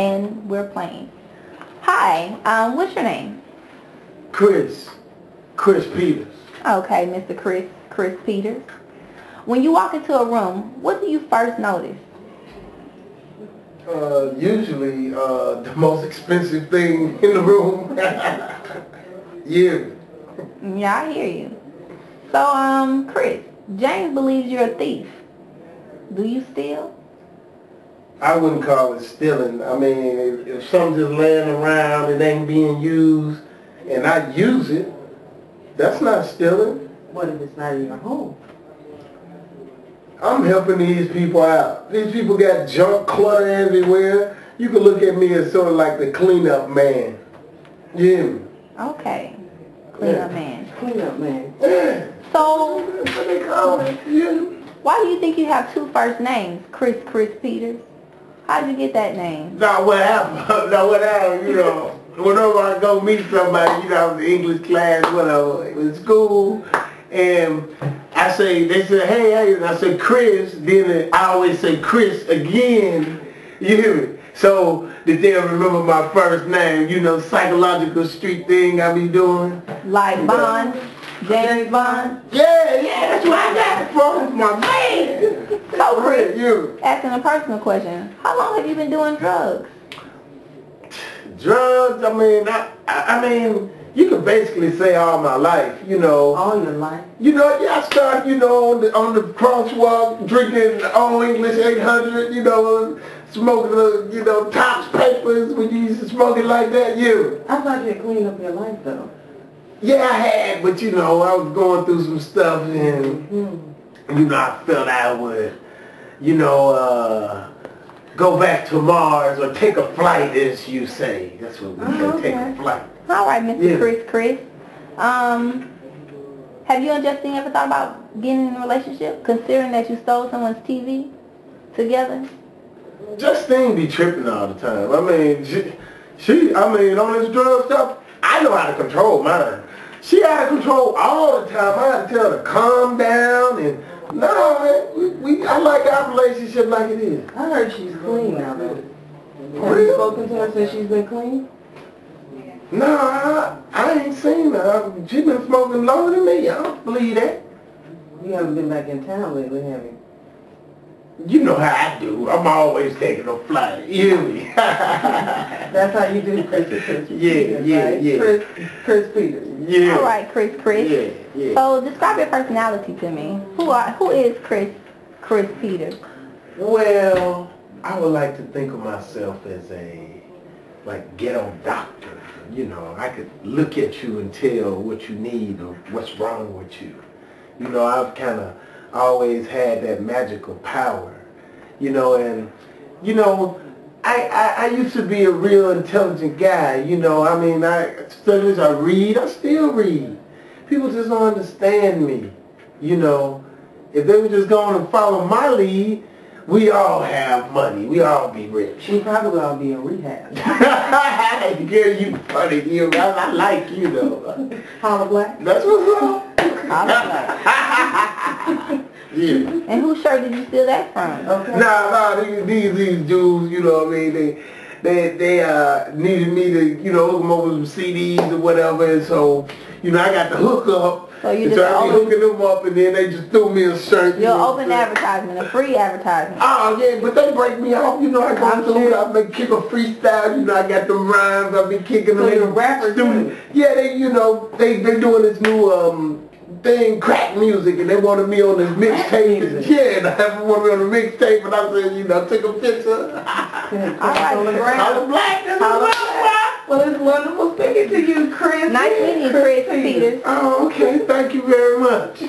And we're playing. Hi, what's your name? Chris Peters. Okay, Mr. Chris Peters. When you walk into a room, what do you first notice? Usually the most expensive thing in the room. Yeah. Yeah, I hear you. So, Chris, James believes you're a thief. Do you steal? I wouldn't call it stealing. I mean, if something's just laying around, it ain't being used, and I use it, that's not stealing. What if it's not in your home? I'm helping these people out. These people got junk clutter everywhere. You can look at me as sort of like the cleanup man. Yeah. Okay. Cleanup man. Cleanup man. Yeah. So, That's what they call it. Yeah. why do you think you have two first names, Chris Peters? How'd you get that name? Now what happened, you know, whenever I go meet somebody, you know, in English class, whatever, in school, and they say, hey, and I say Chris, then I always say Chris again, you hear me? So that they'll remember my first name, you know, psychological street thing I be doing. Like Bond? James Bond? Yeah, that's where I got it from, my man. So, Chris, You. asking a personal question, how long have you been doing drugs? Drugs, I mean, you can basically say all my life, you know. All your life? You know, yeah, I started, you know, on the crosswalk, drinking All English 800, you know, smoking the, you know, Tops papers when you used to smoke it like that, yeah. I thought you had cleaned up your life, though. Yeah, I had, but, you know, I was going through some stuff and, you know, I felt I would, you know, go back to Mars or take a flight, as you say. That's what we say, okay. Take a flight. All right, Mr. Yeah. Chris. Have you and Justine ever thought about getting in a relationship, considering that you stole someone's TV together? Justine be tripping all the time. I mean, she on this drug stuff, I know how to control mine. She out of control all the time. I had to tell her to calm down and I like our relationship like it is. I heard she's clean now, though. Have Really? you spoken to her since she's been clean? No, I ain't seen her. She been smoking longer than me. I don't believe that. You haven't been back in town lately, have you? You know how I do. I'm always taking a flight. You hear me? That's how you do Chris Peters, right? Yeah. Chris Peters. Yeah. All right, Chris. Yeah. So describe your personality to me. Who is Chris Peters? Well, I would like to think of myself as a ghetto doctor. You know, I could look at you and tell what you need or what's wrong with you. You know, I've kind of always had that magical power. You know, and you know, I used to be a real intelligent guy. You know, I mean, I still read. People just don't understand me. You know, if they were just going to follow my lead, we all have money. We all be rich. We probably all be in rehab. Girl, you funny. I like you though. Holla Black? That's what's up. Yeah. And whose shirt did you steal that from? Okay. Nah, these dudes, you know what I mean, they needed me to, you know, hook them over some CDs or whatever, and so, you know, I got the hook up. So you and just so I be hooking them up, and then they just threw me a shirt. Your open advertisement, a free advertisement. Oh yeah, but they break me off, you know, I go through it, I kick a freestyle, you know, I got them rhymes, I be kicking them. So you're a rapper too? Yeah, they doing this new thing, crack music, and they wanted me on this mixtape. Yeah, they wanted me on the mixtape, and I said, you know, took a picture. All right, Holla Black, that's what's up. Well, it's wonderful speaking to you, Chris. Nice meeting you, Chris Peters. Oh, okay, thank you very much.